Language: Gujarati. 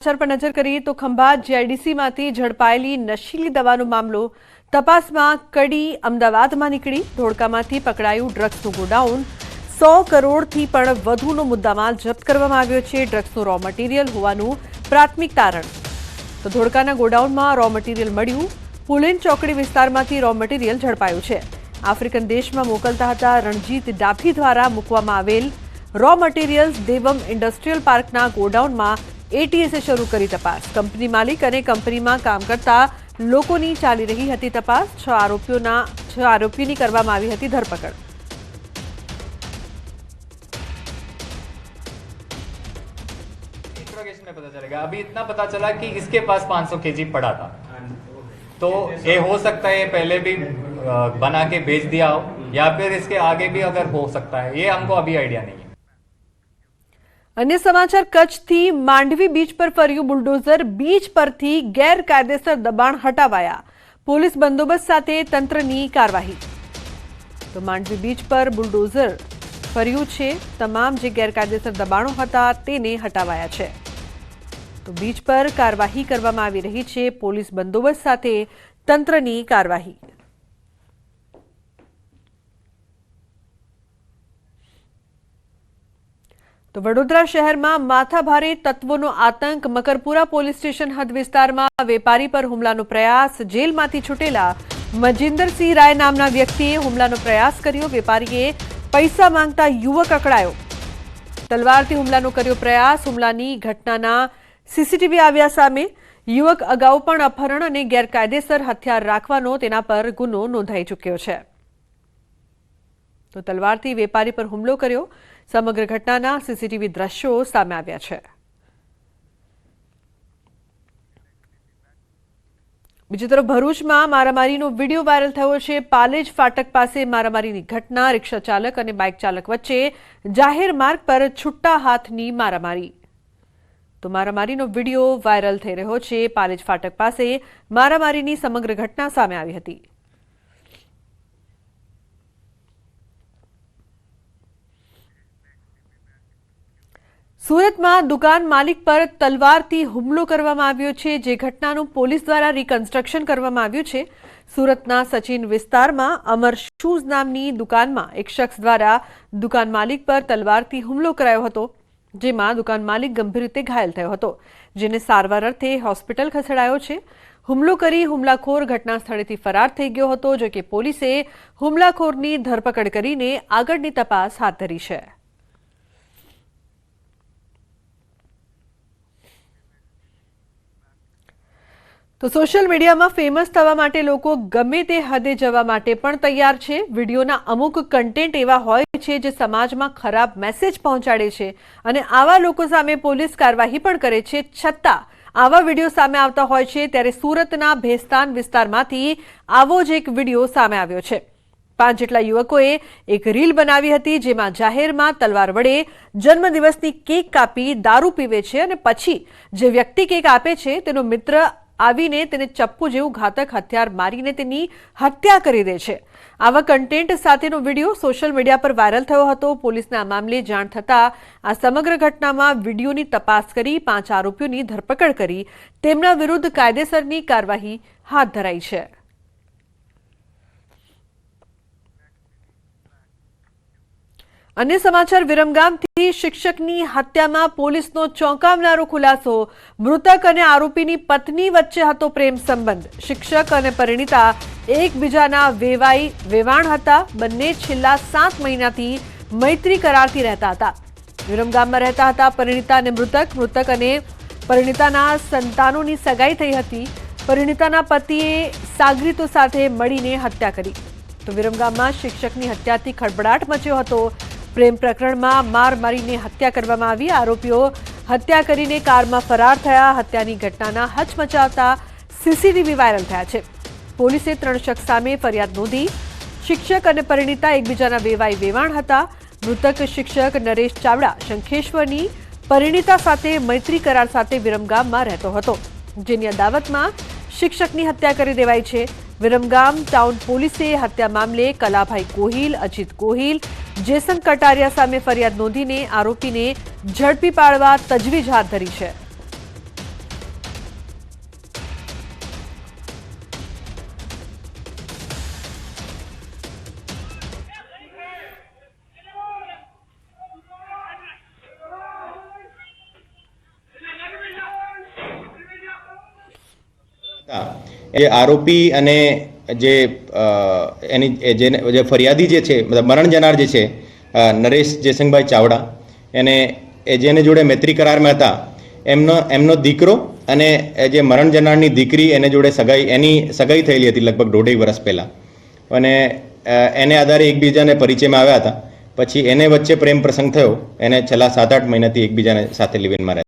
સમાચાર પર નજર કરીએ તો ખંભાત જીઆઈડીસીમાંથી ઝડપાયેલી નશીલી દવાનો મામલો તપાસમાં કડી અમદાવાદમાં નીકળી ધોળકામાંથી પકડાયું ડ્રગ્સનું ગોડાઉન 100 કરોડથી પણ વધુનો મુદ્દામાલ જપ્ત કરવામાં આવ્યો છે। ડ્રગ્સનું રો મટીરિયલ હોવાનું પ્રાથમિક તારણ। તો ધોળકાના ગોડાઉનમાં રો મટીરિયલ મળ્યું। પુલેન ચોકડી વિસ્તારમાંથી રો મટીરિયલ ઝડપાયું છે। આફ્રિકન દેશમાં મોકલતા હતા રણજીત ડાભી દ્વારા મૂકવામાં આવેલ રો મટીરિયલ્સ દેવમ ઇન્ડસ્ટ્રીયલ પાર્કના ગોડાઉનમાં એટીએસે શરૂ કરી તપાસ। કંપની માલિક અને કંપનીમાં કામ કરતા લોકોની ચાલી રહી હતી તપાસ। 6 આરોપીઓની કરવામાં આવી હતી ધરપકડ। इंट्रोगेशन में पता चलेगा। अभी इतना पता चला कि इसके पास 500 केजी पड़ा था, तो ये हो सकता है पहले भी बना के बेच दिया हो या फिर इसके आगे भी अगर हो सकता है, ये हमको अभी आइडिया नहीं है। अन्य समाचार कच्छથી માંડવી બીચ પર ફર્યું બુલડોઝર। બીચ પરથી ગેરકાયદેસર દબાણ હટાવાયા। પોલીસ બંદોબસ્ત સાથે તંત્રની કાર્યવાહી। તો માંડવી બીચ પર બુલડોઝર ફર્યું છે। તમામ જે ગેરકાયદેસર દબાણો હતા તેને હટાવાયા છે। તો બીચ પર કાર્યવાહી કરવામાં આવી રહી છે। પોલીસ બંદોબસ્ત સાથે તંત્રની કાર્યવાહી। તો વડોદરા શહેરમાં માથાભારે તત્વોનો આતંક। મકરપુરા પોલીસ સ્ટેશન હદ વિસ્તારમાં વેપારી પર હુમલાનો પ્રયાસ। જેલમાંથી છૂટેલા મજિંદરસિંહ રાય નામના વ્યક્તિએ હુમલાનો પ્રયાસ કર્યો। વેપારીએ પૈસા માંગતા યુવક અકળાયો। તલવારથી હુમલાનો કર્યો પ્રયાસ। હુમલાની ઘટનાના સીસીટીવી આવ્યા સામે। યુવક અગાઉ પણ અપહરણ અને ગેરકાયદેસર હથિયાર રાખવાનો તેના પર ગુનો નોંધાઈ ચૂક્યો છે। તો તલવારથી વેપારી પર હુમલો કર્યો। સમગ્ર ઘટનાના સીસીટીવી દ્રશ્યો સામે આવ્યા છે। બીજી તરફ ભરૂચમાં મારામારીનો વિડીયો વાયરલ થયો છે। પાલેજ ફાટક પાસે મારામારીની ઘટના। રિક્ષા ચાલક અને બાઇક ચાલક વચ્ચે જાહેર માર્ગ પર છુટ્ટા હાથની મારામારી। તો મારામારીનો વિડીયો વાયરલ થઈ રહ્યો છે। પાલેજ ફાટક પાસે મારામારીની સમગ્ર ઘટના સામે આવી હતી। સુરતમાં દુકાન માલિક પર તલવારથી હુમલો કરવામાં આવ્યો છે। જે ઘટનાનું પોલીસ દ્વારા રિકન્સ્ટ્રક્શન કરવામાં આવ્યું છે। સુરતના સચિન વિસ્તારમાં અમર શૂઝ નામની દુકાનમાં એક શખ્સ દ્વારા દુકાન માલિક પર તલવારથી હુમલો કરાયો હતો, જેમાં દુકાન માલિક ગંભીર રીતે ઘાયલ થયો હતો, જેને સારવાર અર્થે હોસ્પિટલ ખસેડાયો છે। હુમલો કરી હુમલાખોર ઘટના સ્થળેથી ફરાર થઈ ગયો હતો। જો કે પોલીસે હુમલાખોરની ધરપકડ કરીને આગળની તપાસ હાથ ધરી છે। તો સોશિયલ મીડિયામાં ફેમસ થવા માટે લોકો ગમે તે હદે જવા માટે પણ તૈયાર છે। વિડીયોના અમુક કન્ટેન્ટ એવા હોય છે જે સમાજમાં ખરાબ મેસેજ પહોંચાડે છે અને આવા લોકો સામે પોલીસ કાર્યવાહી પણ કરે છે। છતાં આવા વિડીયો સામે આવતા હોય છે। ત્યારે સુરતના ભેસ્તાન વિસ્તારમાંથી આવો જ એક વિડીયો સામે આવ્યો છે। 5 જેટલા યુવકોએ એક રીલ બનાવી હતી, જેમાં જાહેરમાં તલવાર વડે જન્મદિવસની કેક કાપી દારૂ પીવે છે અને પછી જે વ્યક્તિ કેક આપે છે તેનો મિત્ર આવીને તેને ચપ્પુ જેવું ઘાતક હથિયાર મારીને તેની હત્યા કરી દે છે। આવા કન્ટેન્ટ સાથેનો વિડીયો સોશિયલ મીડિયા પર વાયરલ થયો હતો। પોલીસને આ મામલે જાણ થતાં આ સમગ્ર ઘટનામાં વિડીયોની તપાસ કરી 5 આરોપીઓની ધરપકડ કરી તેમના વિરુદ્ધ કાયદેસરની કાર્યવાહી હાથ ધરાઈ છે। अन्य समाचार विरमगामથી શિક્ષકની હત્યામાં પોલીસનો ચોંકાવનારો ખુલાસો। મૃતક અને આરોપીની પત્ની વચ્ચે હતો પ્રેમ સંબંધ। શિક્ષક અને પરિણીતા એકબીજાના વેવાણ હતા। બંને છેલ્લા 7 મહિનાથી મૈત્રી કરારથી રહેતા હતા। વિરમગામમાં રહેતા હતા પરિણીતા અને મૃતક। મૃતક અને પરિણીતાના સંતાનોની સગાઈ થઈ હતી। પરિણીતાના પતિએ સાગરીતો સાથે મળીને હત્યા કરી। તો વિરમગામમાં શિક્ષકની હત્યાથી ખળભળાટ મચ્યો હતો। પ્રેમ પ્રકરણમાં માર મારીને હત્યા કરવામાં આવી। આરોપીઓ હત્યા કરીને કારમાં ફરાર થયા। હત્યાની ઘટનાના હચમચાવતા સીસીટીવી વાયરલ થયા છે। પોલીસે 3 શખ્સ સામે ફરિયાદ નોંધી। શિક્ષક અને પરિણીતા એકબીજાના વેવાણ હતા। મૃતક શિક્ષક નરેશ ચાવડા શંખેશ્વરની પરિણીતા સાથે મૈત્રી કરાર સાથે વિરમગામમાં રહેતો હતો, જેની અદાવતમાં શિક્ષકની હત્યા કરી દેવાઈ છે। વિરમગામ ટાઉન પોલીસે હત્યા મામલે કલાભાઈ ગોહિલ, અજીત ગોહિલ, જેસન કટારિયા સામે ફરિયાદ નોંધીને આરોપીને ઝડપી પાડવા તજવીજ હાથ ધરી છે। એ આરોપી અને જે જે ફરિયાદી જે છે મતલબ મરણ જનાર જે છે નરેશ જયસિંહભાઈ ચાવડા એને જેને જોડે મૈત્રી કરારમાં હતા એમનો દીકરો અને જે મરણ જનારની દીકરી એને જોડે એની સગાઈ થયેલી હતી લગભગ 1.5 વર્ષ પહેલાં અને એને આધારે એકબીજાને પરિચયમાં આવ્યા હતા. પછી એને વચ્ચે પ્રેમ પ્રસંગ થયો. એને છેલ્લા 7-8 મહિનાથી એકબીજાને સાથે લિવિનમાં રહે.